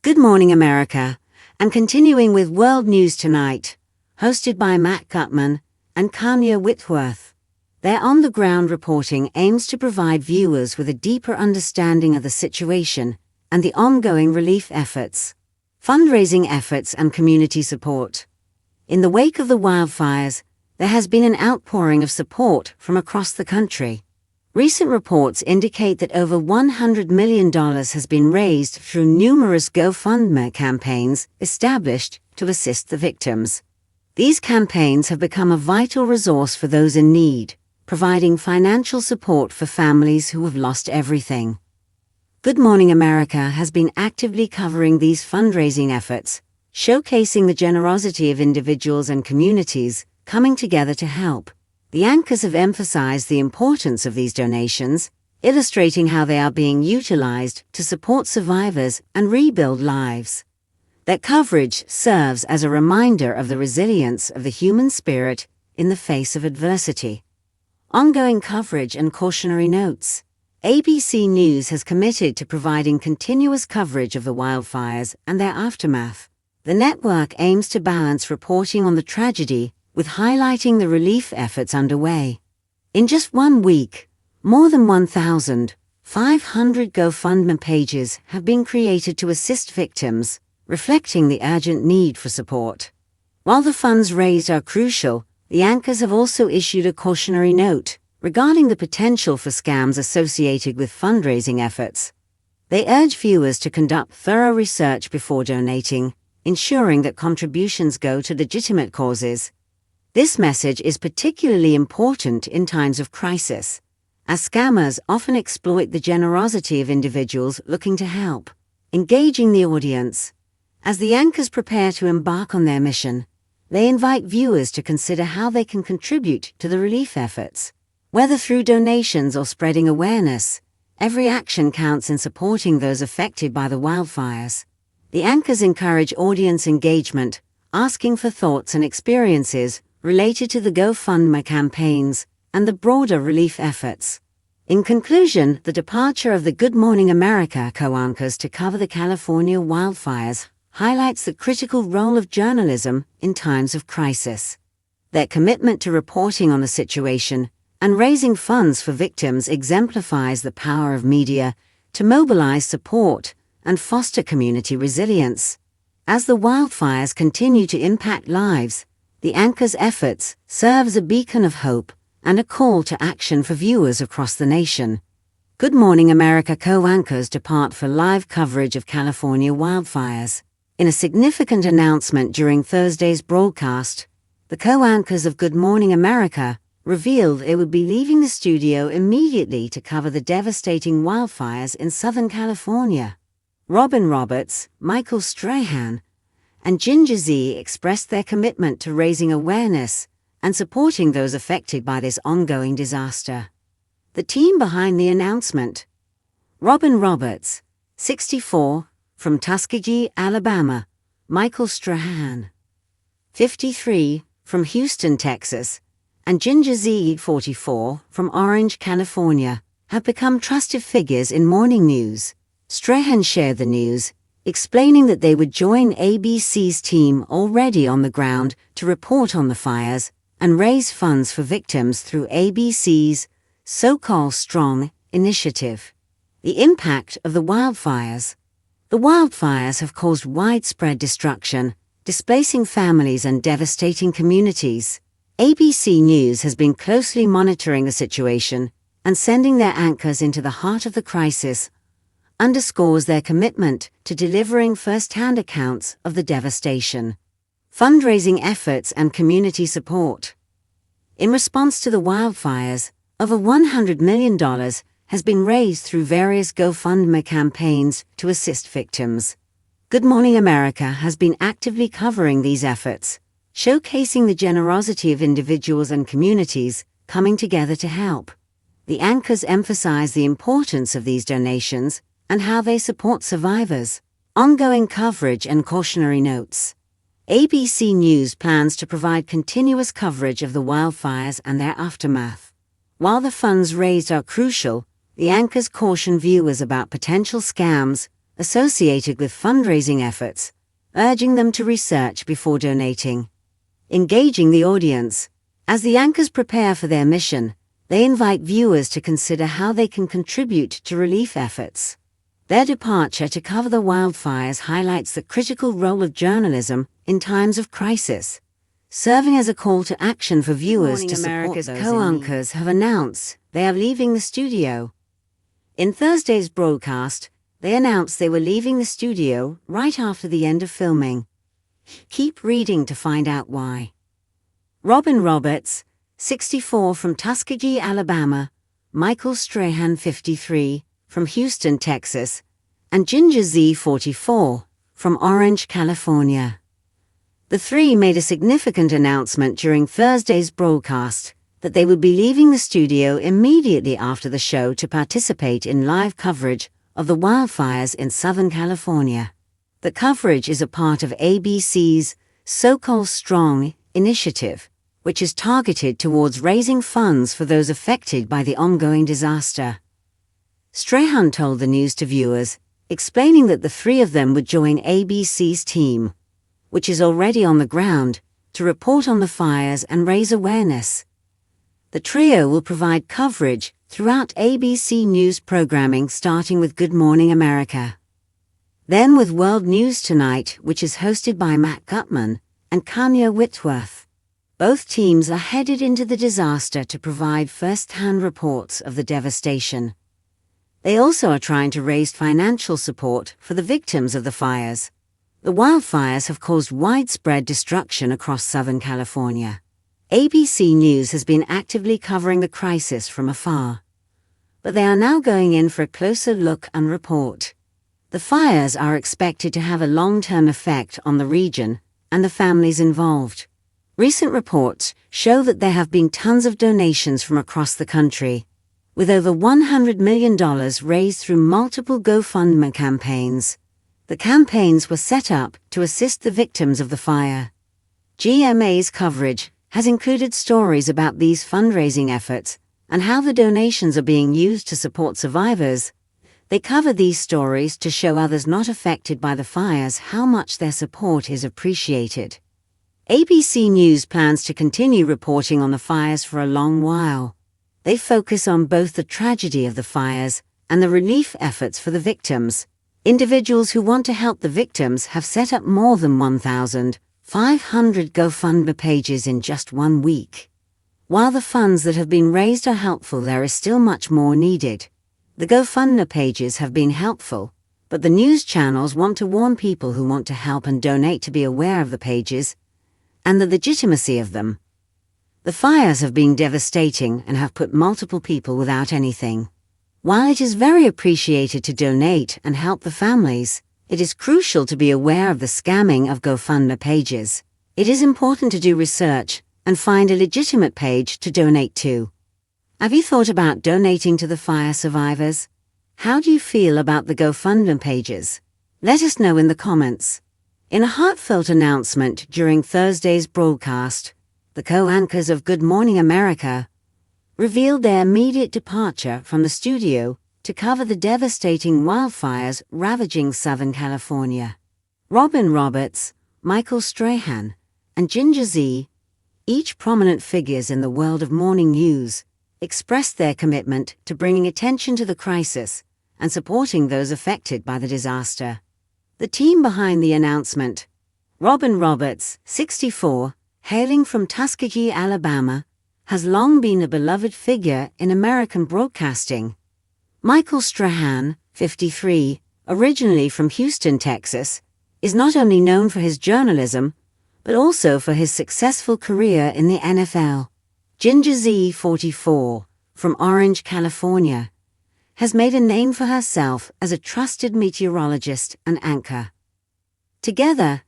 Good Morning America, and continuing with World News Tonight, hosted by Matt Gutman and Kanya Whitworth. Their on-the-ground reporting aims to provide viewers with a deeper understanding of the situation and the ongoing relief efforts, fundraising efforts and community support. In the wake of the wildfires, there has been an outpouring of support from across the country. Recent reports indicate that over $100 million has been raised through numerous GoFundMe campaigns established to assist the victims. These campaigns have become a vital resource for those in need, providing financial support for families who have lost everything. Good Morning America has been actively covering these fundraising efforts, showcasing the generosity of individuals and communities coming together to help. The anchors have emphasized the importance of these donations, illustrating how they are being utilized to support survivors and rebuild lives. Their coverage serves as a reminder of the resilience of the human spirit in the face of adversity. Ongoing coverage and cautionary notes. ABC News has committed to providing continuous coverage of the wildfires and their aftermath. The network aims to balance reporting on the tragedy with highlighting the relief efforts underway. In just 1 week, more than 1,500 GoFundMe pages have been created to assist victims, reflecting the urgent need for support. While the funds raised are crucial, the anchors have also issued a cautionary note regarding the potential for scams associated with fundraising efforts. They urge viewers to conduct thorough research before donating, ensuring that contributions go to legitimate causes. This message is particularly important in times of crisis, as scammers often exploit the generosity of individuals looking to help, engaging the audience. As the anchors prepare to embark on their mission, they invite viewers to consider how they can contribute to the relief efforts. Whether through donations or spreading awareness, every action counts in supporting those affected by the wildfires. The anchors encourage audience engagement, asking for thoughts and experiences related to the GoFundMe campaigns and the broader relief efforts. In conclusion, the departure of the Good Morning America co-anchors to cover the California wildfires highlights the critical role of journalism in times of crisis. Their commitment to reporting on the situation and raising funds for victims exemplifies the power of media to mobilize support and foster community resilience. As the wildfires continue to impact lives, the anchor's efforts serve as a beacon of hope and a call to action for viewers across the nation. Good Morning America co-anchors depart for live coverage of California wildfires. In a significant announcement during Thursday's broadcast, the co-anchors of Good Morning America revealed they would be leaving the studio immediately to cover the devastating wildfires in Southern California. Robin Roberts, Michael Strahan, and Ginger Z expressed their commitment to raising awareness and supporting those affected by this ongoing disaster. The team behind the announcement: Robin Roberts, 64, from Tuskegee, Alabama; Michael Strahan, 53, from Houston, Texas; and Ginger Z, 44, from Orange, California, have become trusted figures in morning news. Strahan shared the news, explaining that they would join ABC's team already on the ground to report on the fires and raise funds for victims through ABC's so-called Strong initiative. The impact of the wildfires. The wildfires have caused widespread destruction, displacing families and devastating communities. ABC News has been closely monitoring the situation and sending their anchors into the heart of the crisis underscores their commitment to delivering first-hand accounts of the devastation. Fundraising efforts and community support. In response to the wildfires, over $100 million has been raised through various GoFundMe campaigns to assist victims. Good Morning America has been actively covering these efforts, showcasing the generosity of individuals and communities coming together to help. The anchors emphasize the importance of these donations and how they support survivors. Ongoing coverage and cautionary notes. ABC News plans to provide continuous coverage of the wildfires and their aftermath. While the funds raised are crucial, the anchors caution viewers about potential scams, associated with fundraising efforts, urging them to research before donating. Engaging the audience. As the anchors prepare for their mission, they invite viewers to consider how they can contribute to relief efforts. Their departure to cover the wildfires highlights the critical role of journalism in times of crisis, serving as a call to action for viewers to support America's co-anchors have announced they are leaving the studio. In Thursday's broadcast, they announced they were leaving the studio right after the end of filming. Keep reading to find out why. Robin Roberts, 64 from Tuskegee, Alabama, Michael Strahan, 53, from Houston, Texas, and Ginger Z, 44, from Orange, California. The three made a significant announcement during Thursday's broadcast that they would be leaving the studio immediately after the show to participate in live coverage of the wildfires in Southern California. The coverage is a part of ABC's So-Called Strong initiative, which is targeted towards raising funds for those affected by the ongoing disaster. Strahan told the news to viewers, explaining that the three of them would join ABC's team, which is already on the ground, to report on the fires and raise awareness. The trio will provide coverage throughout ABC News programming, starting with Good Morning America. Then with World News Tonight, which is hosted by Matt Gutman and Kanya Whitworth. Both teams are headed into the disaster to provide first-hand reports of the devastation. They also are trying to raise financial support for the victims of the fires. The wildfires have caused widespread destruction across Southern California. ABC News has been actively covering the crisis from afar, but they are now going in for a closer look and report. The fires are expected to have a long-term effect on the region and the families involved. Recent reports show that there have been tons of donations from across the country, with over $100 million raised through multiple GoFundMe campaigns. The campaigns were set up to assist the victims of the fire. GMA's coverage has included stories about these fundraising efforts and how the donations are being used to support survivors. They cover these stories to show others not affected by the fires how much their support is appreciated. ABC News plans to continue reporting on the fires for a long while. They focus on both the tragedy of the fires and the relief efforts for the victims. Individuals who want to help the victims have set up more than 1,500 GoFundMe pages in just 1 week. While the funds that have been raised are helpful, there is still much more needed. The GoFundMe pages have been helpful, but the news channels want to warn people who want to help and donate to be aware of the pages and the legitimacy of them. The fires have been devastating and have put multiple people without anything. While it is very appreciated to donate and help the families, it is crucial to be aware of the scamming of GoFundMe pages. It is important to do research and find a legitimate page to donate to. Have you thought about donating to the fire survivors? How do you feel about the GoFundMe pages? Let us know in the comments. In a heartfelt announcement during Thursday's broadcast, the co-anchors of Good Morning America revealed their immediate departure from the studio to cover the devastating wildfires ravaging Southern California. Robin Roberts, Michael Strahan, and Ginger Z, each prominent figures in the world of morning news, expressed their commitment to bringing attention to the crisis and supporting those affected by the disaster. The team behind the announcement: Robin Roberts, 64, hailing from Tuskegee, Alabama, has long been a beloved figure in American broadcasting. Michael Strahan, 53, originally from Houston, Texas, is not only known for his journalism, but also for his successful career in the NFL. Ginger Z, 44, from Orange, California, has made a name for herself as a trusted meteorologist and anchor. Together,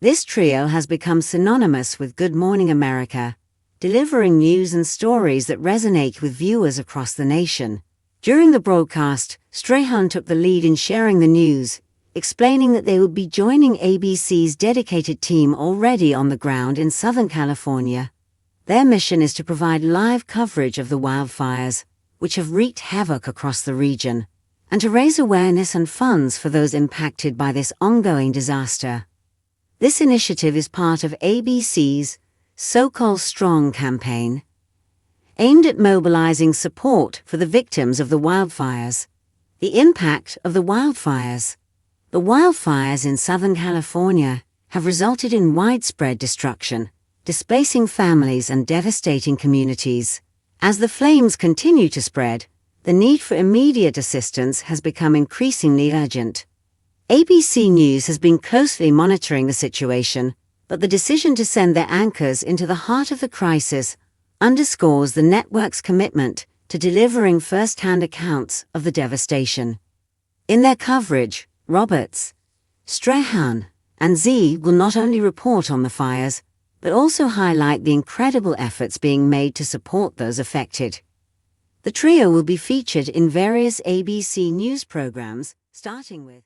this trio has become synonymous with Good Morning America, delivering news and stories that resonate with viewers across the nation. During the broadcast, Strahan took the lead in sharing the news, explaining that they would be joining ABC's dedicated team already on the ground in Southern California. Their mission is to provide live coverage of the wildfires, which have wreaked havoc across the region, and to raise awareness and funds for those impacted by this ongoing disaster. This initiative is part of ABC's So-Called Strong campaign, aimed at mobilizing support for the victims of the wildfires. The impact of the wildfires. The wildfires in Southern California have resulted in widespread destruction, displacing families and devastating communities. As the flames continue to spread, the need for immediate assistance has become increasingly urgent. ABC News has been closely monitoring the situation, but the decision to send their anchors into the heart of the crisis underscores the network's commitment to delivering first-hand accounts of the devastation. In their coverage, Roberts, Strahan, and Z will not only report on the fires, but also highlight the incredible efforts being made to support those affected. The trio will be featured in various ABC News programs, starting with